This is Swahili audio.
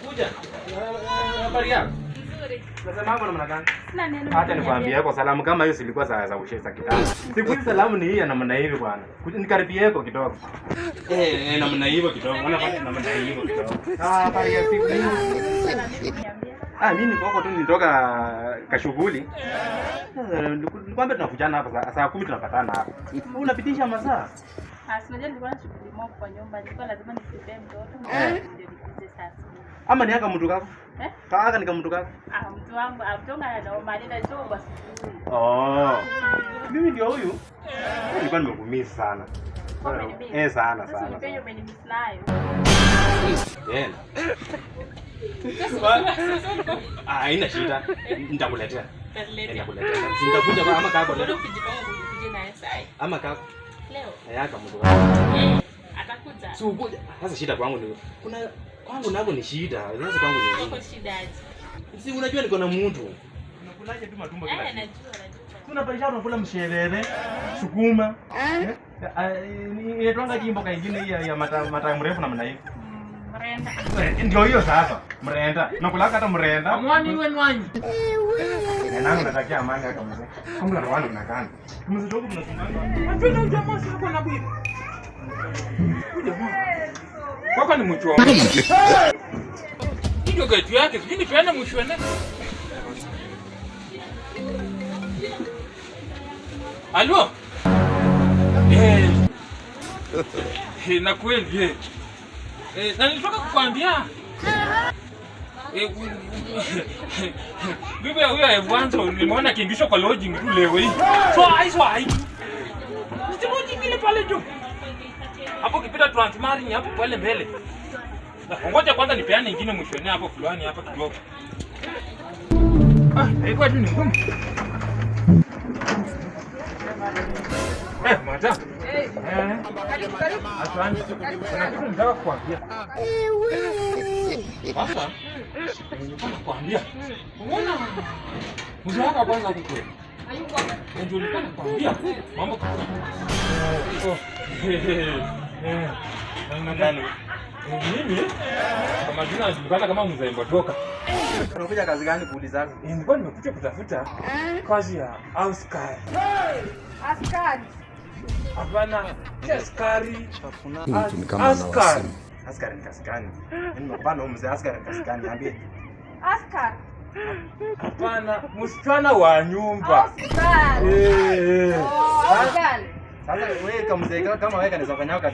Kuja. Habari yako? Nzuri. Sasa mambo namna gani? Sina neno. Acha nikwambie kwa salamu kama hiyo silikuwa za ushesa kitambo. Siku hizi salamu ni hii ya namna hivi bwana. Nikaribie yako kidogo. Namna hivyo kidogo. Unafanya namna hivyo kidogo. Habari ya siku hii. Mimi niko huko tu nitoka kashughuli. Nikwambia tunakujana hapa saa 10 tunapatana hapa. Unapitisha masaa? Sijui nilikuwa na shughuli moja kwa nyumba. Nilikuwa lazima nikupe mtoto. Ndio nikuje sasa. Ama ni aka mtu kako? Kaaka ni kama mtu kako? Mtu wangu amtonga na mali na sio basi. Mimi ndio huyu. Nilikuwa nimekumisi sana. Sana. Sasa nipenyo umenimiss nayo. Haina shida. Nitakuletea. Nitakuja kwa ama kako leo. Ukije naye sasa. Ama kako. Leo. Yaka mtu wako. Atakuja. Si ukuja. Sasa shida kwangu ni kuna kwangu nako ni shida. Sasa kwangu ni Uko shida aje? Si unajua niko na mtu. Unakulaje tu matumbo kila siku? Najua. Tunapasha tunakula msheveve, sukuma. Ni twanga jimbo kaingine hii ya mata mrefu namna hii. Mrenda. Ndio hiyo sasa. Mrenda. Nakula hata mrenda. Amwani wewe nwanyi. Nangu natakia amani hata mzee. Kama na wale unakana. Mzee wangu tunasungana. Atuna jamaa sako na bibi. Jamaa. Kwa ni mchwa. Ndio getu yake, sijui peana mshwene. Alo? Na kweli na nilitoka kukwambia bibi huyo Evanzo nimeona kiingisho kwa lodging tu leo hii. So ai. Sitimoji vile pale juu. Hapo kipita Transmarine hapo pale mbele. Ngoja kwanza nipeane nyingine mwishoni hapo fulani hapa kidogo. Ilikuwa tu ni ngumu. Mata. Asante. Kuna kitu nataka kukuambia. Sasa, nataka kukuambia. Unaona? Mzee wako kwanza huko. Hayuko. Ndio nilikuwa nakwambia. Mambo Nangani. Mimi kama jina najulikana kama mzee Mbotoka. Unakuja kazi gani kuuliza? Nilikuwa nimekuja kutafuta kazi ya askari. Askari. Hapana, askari. Askari. Askari ni kazi gani? Nimepanda mzee askari ni kazi gani? Niambie. Askari. Hapana, msichana wa nyumba. Askari. Sasa wewe kama mzee kama wewe kanaweza kufanya kazi